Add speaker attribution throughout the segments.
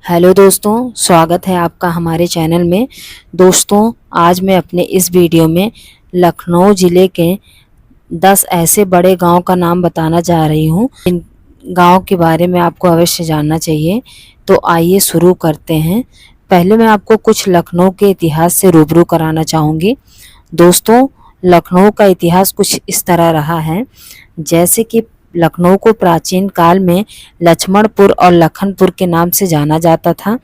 Speaker 1: Hello दोस्तों, स्वागत है आपका हमारे चैनल में। दोस्तों, आज मैं अपने इस वीडियो में लखनऊ ज़िले के 10 ऐसे बड़े गांव का नाम बताना जा रही हूं। इन गांव के बारे में आपको अवश्य जानना चाहिए। तो आइए शुरू करते हैं। पहले मैं आपको कुछ लखनऊ के इतिहास से रूबरू कराना चाहूँगी। दोस्तों, लखनऊ का इतिहास कुछ इस तरह रहा है। जैसे कि लखनऊ को प्राचीन काल में लक्ष्मणपुर और लखनपुर के नाम से जाना जाता था।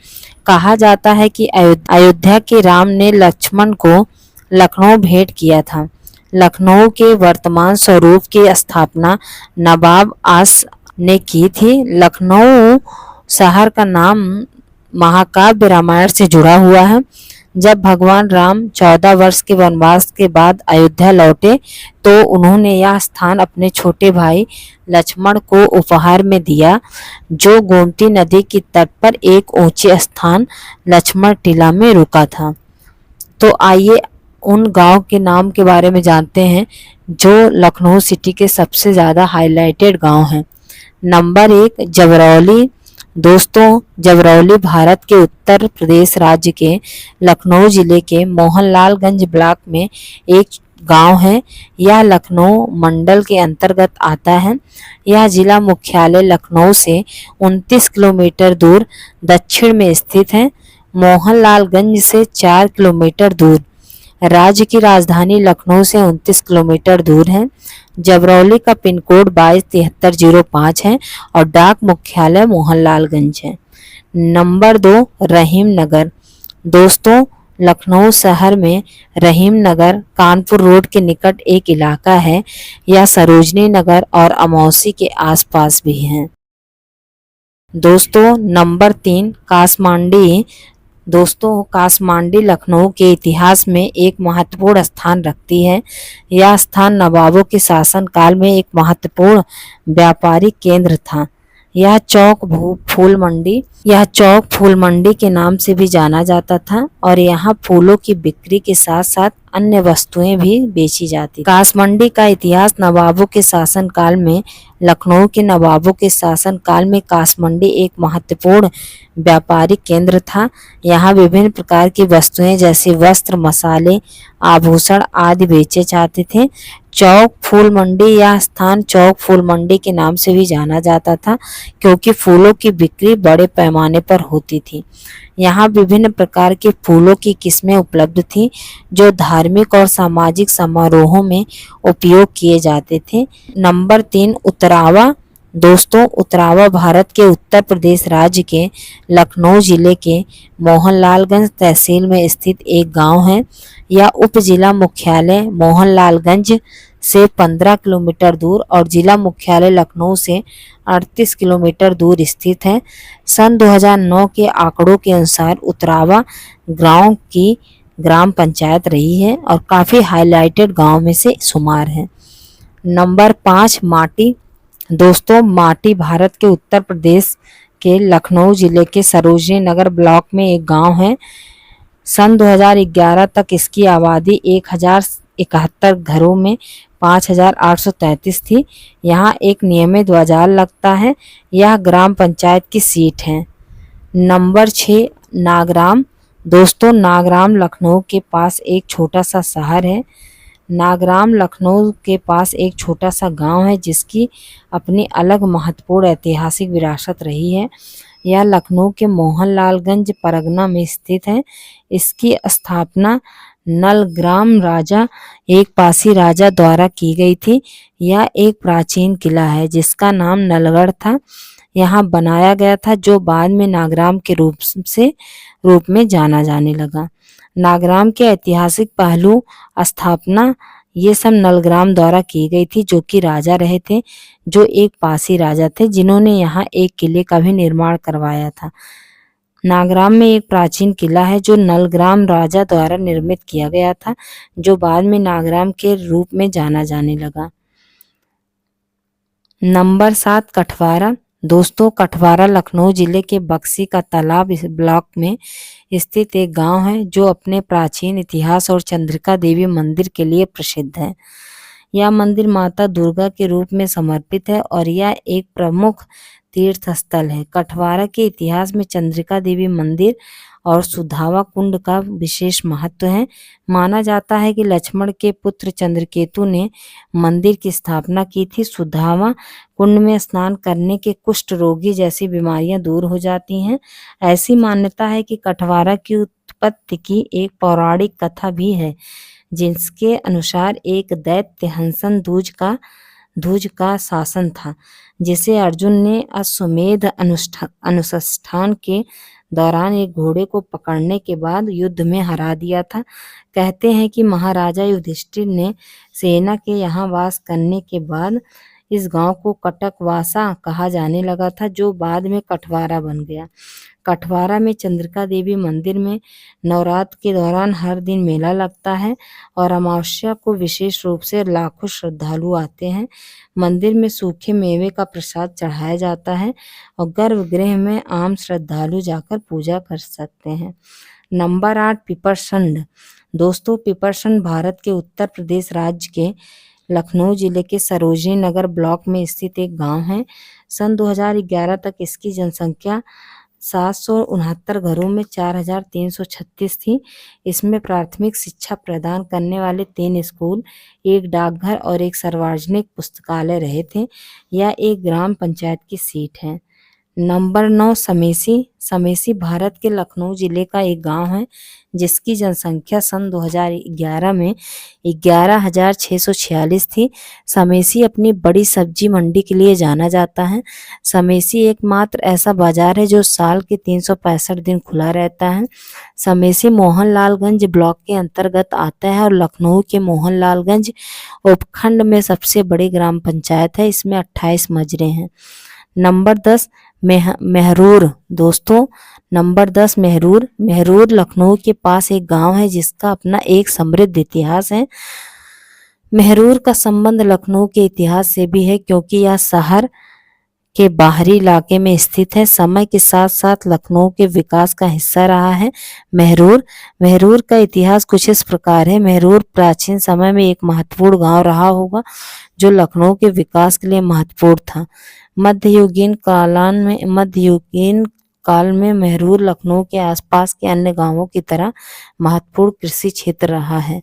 Speaker 1: कहा जाता है कि अयोध्या के राम ने लक्ष्मण को लखनऊ भेंट किया था। लखनऊ के वर्तमान स्वरूप की स्थापना नवाब आस ने की थी। लखनऊ शहर का नाम महाकाव्य रामायण से जुड़ा हुआ है। जब भगवान राम 14 वर्ष के वनवास के बाद अयोध्या लौटे तो उन्होंने यह स्थान अपने छोटे भाई लक्ष्मण को उपहार में दिया, जो गोमती नदी की तट पर एक ऊंचे स्थान लक्ष्मण टीला में रुका था। तो आइए उन गांव के नाम के बारे में जानते हैं जो लखनऊ सिटी के सबसे ज़्यादा हाईलाइटेड गांव हैं। नंबर 1, जबरौली। दोस्तों, जबरौली भारत के उत्तर प्रदेश राज्य के लखनऊ जिले के मोहनलालगंज ब्लॉक में एक गांव है। यह लखनऊ मंडल के अंतर्गत आता है। यह जिला मुख्यालय लखनऊ से 29 किलोमीटर दूर दक्षिण में स्थित है। मोहनलालगंज से 4 किलोमीटर दूर। राज्य की राजधानी लखनऊ से 29 किलोमीटर दूर है। जबरौली का पिन कोड 227305 है और डाक मुख्यालय मोहनलालगंज है। नंबर 2, रहीम नगर। दोस्तों, लखनऊ शहर में रहीम नगर कानपुर रोड के निकट एक इलाका है। यह सरोजनी नगर और अमौसी के आसपास भी है। दोस्तों, नंबर 3, कासमांडी। दोस्तों, कासमांडी लखनऊ के इतिहास में एक महत्वपूर्ण स्थान रखती है। यह स्थान नवाबों के शासनकाल में एक महत्वपूर्ण व्यापारिक केंद्र था। यह चौक फूल मंडी के नाम से भी जाना जाता था और यहाँ फूलों की बिक्री के साथ साथ अन्य वस्तुएं भी बेची जाती। कासमंडी का इतिहास नवाबों के शासनकाल में लखनऊ के नवाबों के शासनकाल में कासमंडी एक महत्वपूर्ण व्यापारिक केंद्र था। यहाँ विभिन्न प्रकार की वस्तुएं जैसे वस्त्र, मसाले, आभूषण आदि बेचे जाते थे। चौक फूल मंडी, यह स्थान चौक फूल मंडी के नाम से भी जाना जाता था क्योंकि फूलों की बिक्री बड़े पैमाने पर होती थी। यहाँ विभिन्न प्रकार के फूलों की किस्में उपलब्ध थी जो धार्मिक और सामाजिक समारोहों में उपयोग किए जाते थे। नंबर 3, उतरावा। दोस्तों, उतरावा भारत के उत्तर प्रदेश राज्य के लखनऊ जिले के मोहनलालगंज तहसील में स्थित एक गांव है। यह उप जिला मुख्यालय मोहनलालगंज से 15 किलोमीटर दूर और जिला मुख्यालय लखनऊ से 38 किलोमीटर दूर स्थित है। सन 2009 के आंकड़ों के अनुसार उतरावा गांव की ग्राम पंचायत रही है और काफ़ी हाईलाइटेड गांव में से शुमार है। नंबर 5, माटी। दोस्तों, माटी भारत के उत्तर प्रदेश के लखनऊ जिले के सरोजनी नगर ब्लॉक में एक गांव है। सन 2011 तक इसकी आबादी 1071 घरों में 5833 थी। यहाँ एक नियमित बाजार लगता है। यह ग्राम पंचायत की सीट है। नंबर 6, नागराम। दोस्तों, नागराम लखनऊ के पास एक छोटा सा शहर है। नागराम लखनऊ के पास एक छोटा सा गांव है जिसकी अपनी अलग महत्वपूर्ण ऐतिहासिक विरासत रही है। यह लखनऊ के मोहनलालगंज परगना में स्थित है। इसकी स्थापना नलग्राम राजा, एक पासी राजा द्वारा की गई थी। यह एक प्राचीन किला है जिसका नाम नलगढ़ था। यहाँ बनाया गया था जो बाद में नागराम के रूप में जाना जाने लगा। नागराम के ऐतिहासिक पहलू, स्थापना, ये सब नलग्राम द्वारा की गई थी जो कि राजा रहे थे, जो एक पासी राजा थे जिन्होंने यहाँ एक किले का भी निर्माण करवाया था। नागराम में एक प्राचीन किला है जो नलग्राम राजा द्वारा निर्मित किया गया था, जो बाद में नागराम के रूप में जाना जाने लगा। नंबर 7, कठवारा। दोस्तों, कठवारा लखनऊ जिले के बक्सी का तालाब ब्लॉक में स्थित एक गांव है जो अपने प्राचीन इतिहास और चंद्रिका देवी मंदिर के लिए प्रसिद्ध है। यह मंदिर माता दुर्गा के रूप में समर्पित है और यह एक प्रमुख तीर्थ स्थल है। कठवारा के इतिहास में चंद्रिका देवी मंदिर और सुधावा कुंड का विशेष महत्व है। माना जाता है कि लक्ष्मण के पुत्र चंद्रकेतु ने मंदिर की स्थापना की थी। सुधावा कुंड में स्नान करने के कुष्ठ रोगी जैसी बीमारियां दूर हो जाती हैं। ऐसी मान्यता है कि कठवारा की उत्पत्ति की एक पौराणिक कथा भी है, जिसके अनुसार एक दैत्य हंसन ध्वज का शासन था, जिसे अर्जुन ने अश्वमेध अनुष्ठान के दौरान एक घोड़े को पकड़ने के बाद युद्ध में हरा दिया था। कहते हैं कि महाराजा युधिष्ठिर ने सेना के यहाँ वास करने के बाद इस गांव को कटकवासा कहा जाने लगा था, जो बाद में कठवारा बन गया। कठवारा में चंद्रिका देवी मंदिर में नवरात्र के दौरान हर दिन मेला लगता है और अमावस्या को विशेष रूप से लाखों श्रद्धालु आते हैं। मंदिर में सूखे मेवे का प्रसाद चढ़ाया जाता है और गर्भगृह में आम श्रद्धालु जाकर पूजा कर सकते हैं। नंबर 8, पिपरसंड। दोस्तों, पिपरसंड भारत के उत्तर प्रदेश राज्य के लखनऊ जिले के सरोजनी नगर ब्लॉक में स्थित एक गांव है। सन 2011 तक इसकी जनसंख्या 769 घरों में 4336 थी। इसमें प्राथमिक शिक्षा प्रदान करने वाले 3 स्कूल, एक डाकघर और एक सार्वजनिक पुस्तकालय रहे थे। यह एक ग्राम पंचायत की सीट है। नंबर 9, समेसी। समेसी भारत के लखनऊ जिले का एक गांव है, जिसकी जनसंख्या सन 2011 में 11,646 थी। समेसी अपनी बड़ी सब्जी मंडी के लिए जाना जाता है। समेसी एकमात्र ऐसा बाजार है जो साल के 365 दिन खुला रहता है। समेसी मोहनलालगंज ब्लॉक के अंतर्गत आता है और लखनऊ के मोहनलालगंज उपखंड में सबसे बड़ी ग्राम पंचायत है। इसमें 28 मजरे हैं। नंबर 10, मेहरूर। दोस्तों, नंबर 10, मेहरूर। मेहरूर लखनऊ के पास एक गांव है जिसका अपना एक समृद्ध इतिहास है। मेहरूर का संबंध लखनऊ के इतिहास से भी है, क्योंकि यह शहर के बाहरी इलाके में स्थित है। समय के साथ साथ लखनऊ के विकास का हिस्सा रहा है। मेहरूर का इतिहास कुछ इस प्रकार है। मेहरूर प्राचीन समय में एक महत्वपूर्ण गांव रहा होगा, जो लखनऊ के विकास के लिए महत्वपूर्ण था। मध्ययुगीन काल में मेहरूर लखनऊ के आसपास के अन्य गांवों की तरह महत्वपूर्ण कृषि क्षेत्र रहा है।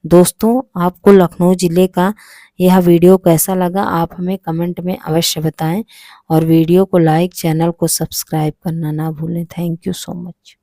Speaker 1: दोस्तों, आपको लखनऊ जिले का यह वीडियो कैसा लगा, आप हमें कमेंट में अवश्य बताएं और वीडियो को लाइक, चैनल को सब्सक्राइब करना ना भूलें। Thank you so much.